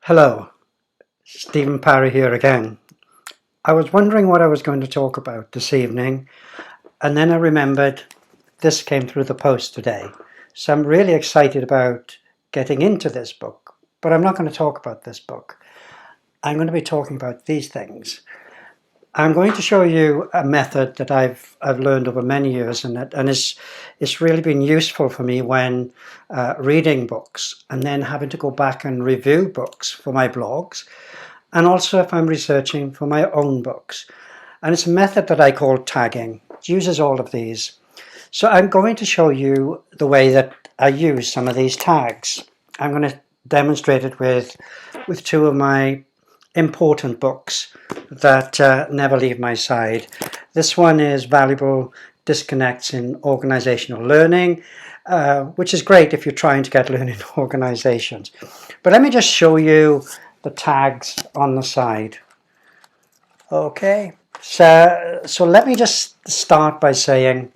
Hello, Stephen Parry here again. I was wondering what I was going to talk about this evening, and then I remembered this came through the post today. So I'm really excited about getting into this book, but I'm not going to talk about this book. I'm going to be talking about these things. I'm going to show you a method that I've learned over many years, and it's really been useful for me when reading books and then having to go back and review books for my blogs, and also if I'm researching for my own books. And it's a method that I call tagging. It uses all of these. So I'm going to show you the way that I use some of these tags. I'm going to demonstrate it with two of my important books that never leave my side. This one is Valuable Disconnects in Organizational Learning, which is great if you're trying to get learning organizations. But let me just show you the tags on the side. Okay, so let me just start by saying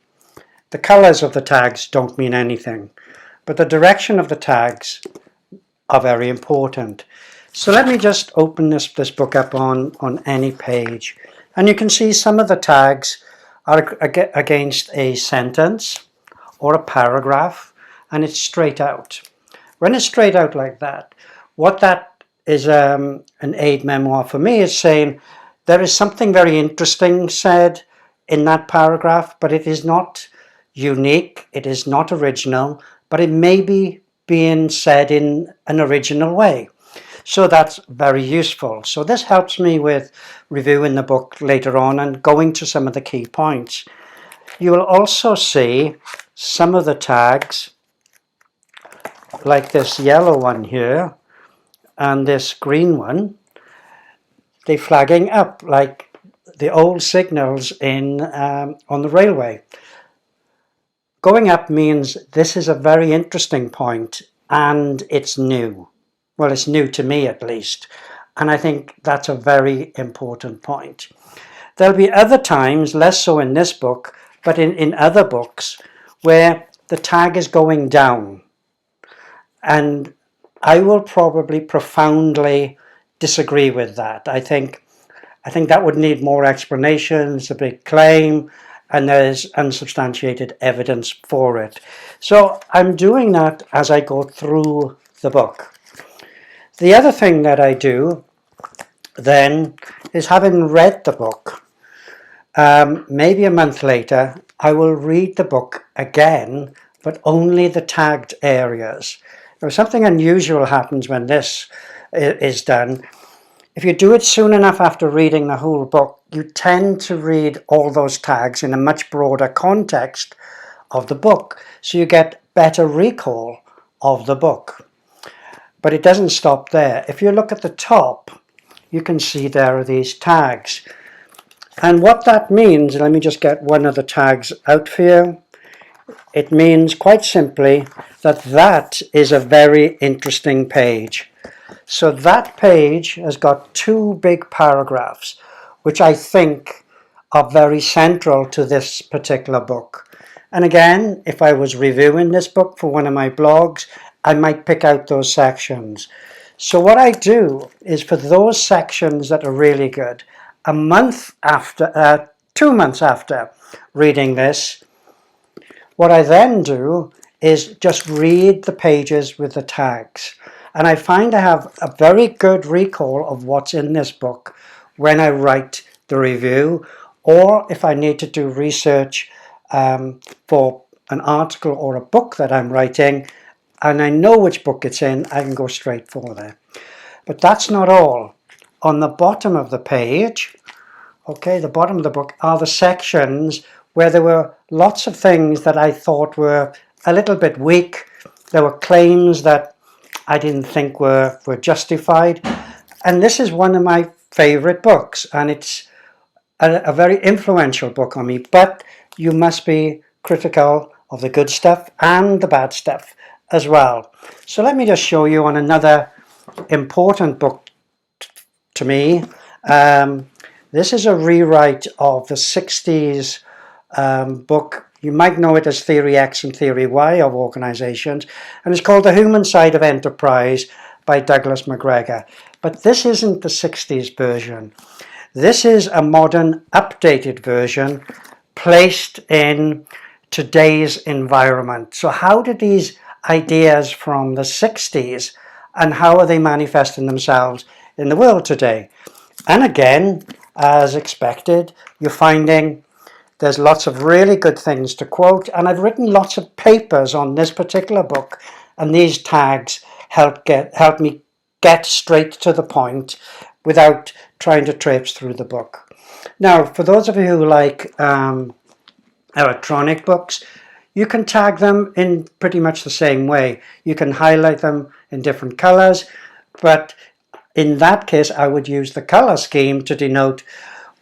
the colors of the tags don't mean anything, but the direction of the tags are very important. So let me just open this book up on any page, and you can see some of the tags are against a sentence or a paragraph, and it's straight out. When it's straight out like that, what that is an aid memoir for me is saying there is something very interesting said in that paragraph, but it is not unique, it is not original, but it may be being said in an original way. So that's very useful. So this helps me with reviewing the book later on and going to some of the key points. You will also see some of the tags, like this yellow one here and this green one, they're flagging up like the old signals in on the railway. Going up means this is a very interesting point and it's new. Well, it's new to me at least, and I think that's a very important point. There'll be other times, less so in this book, but in other books, where the tag is going down. And I will probably profoundly disagree with that. I think that would need more explanation. It's a big claim, and there's unsubstantiated evidence for it. So I'm doing that as I go through the book. The other thing that I do then is, having read the book, maybe a month later, I will read the book again, but only the tagged areas. Now, something unusual happens when this is done. If you do it soon enough after reading the whole book, you tend to read all those tags in a much broader context of the book, so you get better recall of the book. But it doesn't stop there. If you look at the top, you can see there are these tags. And what that means, let me just get one of the tags out for you. It means quite simply that that is a very interesting page. So that page has got two big paragraphs, which I think are very central to this particular book. And again, if I was reviewing this book for one of my blogs, I might pick out those sections. So what I do is, for those sections that are really good, a month after, 2 months after reading this, what I then do is just read the pages with the tags. And I find I have a very good recall of what's in this book when I write the review, or if I need to do research for an article or a book that I'm writing, and I know which book it's in, I can go straight for there. But that's not all. On the bottom of the page, okay, the bottom of the book, are the sections where there were lots of things that I thought were a little bit weak. There were claims that I didn't think were justified. And this is one of my favorite books, and it's a very influential book on me, but you must be critical of the good stuff and the bad stuff as well. So let me just show you on another important book to me. This is a rewrite of the 60s book. You might know it as Theory X and Theory Y of organizations, and it's called The Human Side of Enterprise by Douglas McGregor. But this isn't the 60s version. This is a modern, updated version placed in today's environment. So how did these ideas from the 60s and how are they manifesting themselves in the world today? And again, as expected, you're finding there's lots of really good things to quote, and I've written lots of papers on this particular book, and these tags help me get straight to the point without trying to traipse through the book. Now, for those of you who like electronic books, you can tag them in pretty much the same way. You can highlight them in different colors, but in that case, I would use the color scheme to denote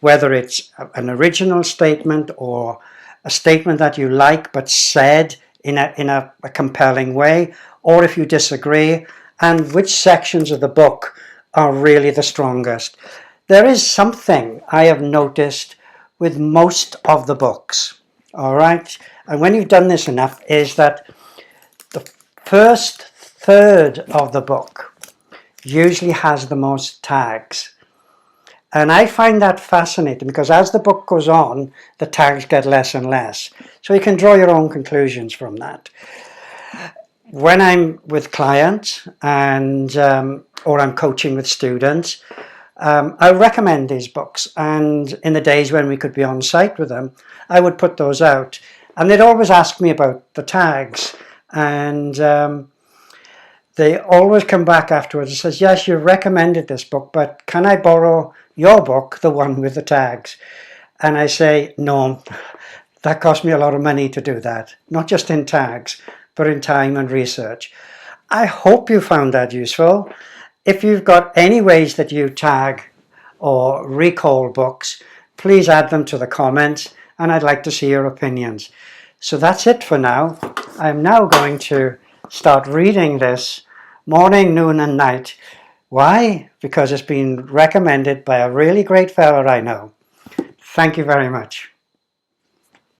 whether it's an original statement or a statement that you like but said in a compelling way, or if you disagree, and which sections of the book are really the strongest. There is something I have noticed with most of the books, all right? And when you've done this enough, is that the first third of the book usually has the most tags. And I find that fascinating because as the book goes on, the tags get less and less. So you can draw your own conclusions from that. When I'm with clients and or I'm coaching with students, I recommend these books. And in the days when we could be on site with them, I would put those out. And they'd always ask me about the tags. And they always come back afterwards and says, yes, you recommended this book, but can I borrow your book, the one with the tags? And I say, no, that cost me a lot of money to do that. Not just in tags, but in time and research. I hope you found that useful. If you've got any ways that you tag or recall books, please add them to the comments, and I'd like to see your opinions. So that's it for now. I'm now going to start reading this morning, noon and night. Why? Because it's been recommended by a really great fella I know. Thank you very much.